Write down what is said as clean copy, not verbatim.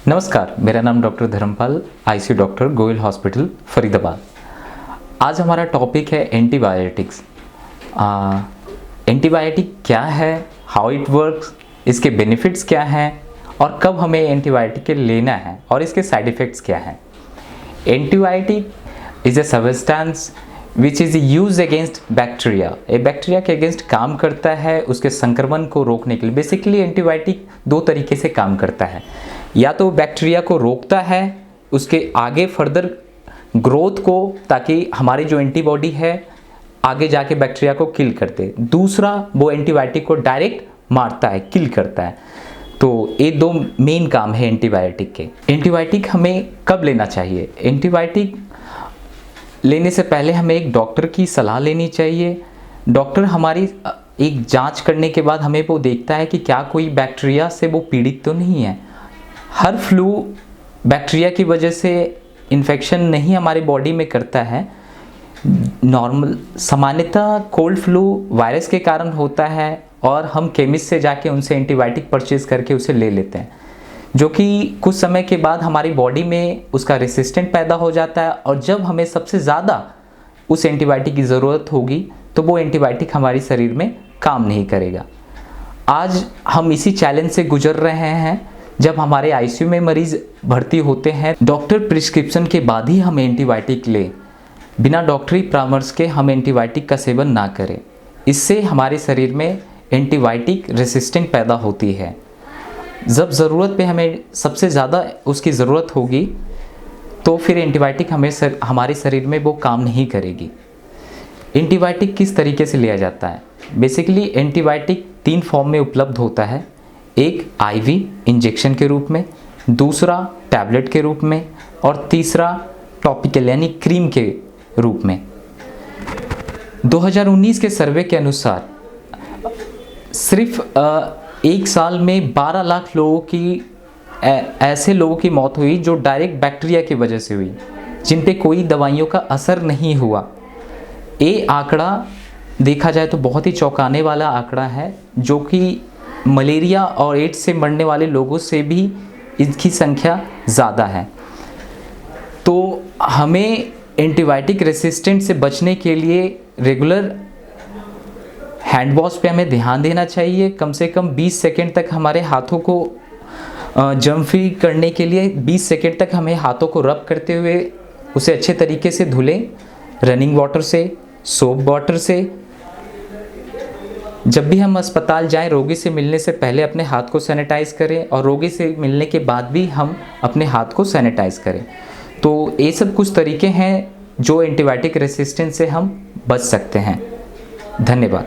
नमस्कार, मेरा नाम doctor Dharmpal, ICU doctor, Goyal hospital, Faridabad. आज हमारा टॉपिक है एंटीबायोटिक्स। एंटीबायोटिक क्या है, हाउ इट वर्क्स, इसके बेनिफिट्स क्या हैं और कब हमें एंटीबायोटिक लेना है और इसके साइड इफ़ेक्ट्स क्या हैं। Antibiotic is a substance which is use against bacteria. ये बैक्टीरिया के अगेंस्ट काम करता है, उसके संक्रमण को रोकने के लिए। बेसिकली एंटीबायोटिक दो तरीके से काम करता है, या तो बैक्टीरिया को रोकता है उसके आगे फर्दर ग्रोथ को, ताकि हमारी जो एंटीबॉडी है आगे जाके बैक्टीरिया को किल करते। दूसरा, वो एंटीबायोटिक को डायरेक्ट मारता है, किल करता है। तो ये दो मेन काम है एंटीबायोटिक के। एंटीबायोटिक हमें कब लेना चाहिए? एंटीबायोटिक लेने से पहले हमें एक डॉक्टर की सलाह लेनी चाहिए। डॉक्टर हमारी एक जांच करने के बाद हमें वो देखता है कि क्या कोई बैक्टीरिया से वो पीड़ित तो नहीं है। हर फ्लू बैक्टीरिया की वजह से इन्फेक्शन नहीं हमारी बॉडी में करता है। नॉर्मल सामान्यतः कोल्ड फ्लू वायरस के कारण होता है और हम केमिस्ट से जाके उनसे एंटीबायोटिक परचेज करके उसे ले लेते हैं, जो कि कुछ समय के बाद हमारी बॉडी में उसका रेसिस्टेंट पैदा हो जाता है। और जब हमें सबसे ज़्यादा उस एंटीबायोटिक की ज़रूरत होगी तो वो एंटीबायोटिक हमारे शरीर में काम नहीं करेगा। आज हम इसी चैलेंज से गुजर रहे हैं। जब हमारे आईसीयू में मरीज़ भर्ती होते हैं, डॉक्टर प्रिस्क्रिप्शन के बाद ही हम एंटीबायोटिक लें। बिना डॉक्टरी परामर्श के हम एंटीबायोटिक का सेवन ना करें। इससे हमारे शरीर में एंटीबायोटिक रेसिस्टेंट पैदा होती है। जब ज़रूरत पे हमें सबसे ज़्यादा उसकी ज़रूरत होगी तो फिर एंटीबायोटिक हमारे शरीर में वो काम नहीं करेगी। एंटीबायोटिक किस तरीके से लिया जाता है? बेसिकली एंटीबायोटिक 3 फॉर्म में उपलब्ध होता है। एक आईवी इंजेक्शन के रूप में, दूसरा टैबलेट के रूप में और तीसरा टॉपिकल यानी क्रीम के रूप में। 2019 के सर्वे के अनुसार सिर्फ एक साल में 12 लाख लोगों की ऐसे लोगों की मौत हुई जो डायरेक्ट बैक्टीरिया की वजह से हुई, जिन पे कोई दवाइयों का असर नहीं हुआ। ये आंकड़ा देखा जाए तो बहुत ही चौंकाने वाला आंकड़ा है, जो कि मलेरिया और एड्स से मरने वाले लोगों से भी इसकी संख्या ज़्यादा है। तो हमें एंटीबायोटिक रेसिस्टेंट से बचने के लिए रेगुलर हैंड वॉश पे हमें ध्यान देना चाहिए। कम से कम 20 सेकेंड तक हमारे हाथों को जर्म फ्री करने के लिए 20 सेकेंड तक हमें हाथों को रब करते हुए उसे अच्छे तरीके से धुलें, रनिंग वाटर से, सोप वाटर से। जब भी हम अस्पताल जाएं, रोगी से मिलने से पहले अपने हाथ को सैनिटाइज़ करें और रोगी से मिलने के बाद भी हम अपने हाथ को सैनिटाइज़ करें। तो ये सब कुछ तरीके हैं जो एंटीबायोटिक रेसिस्टेंस से हम बच सकते हैं। धन्यवाद।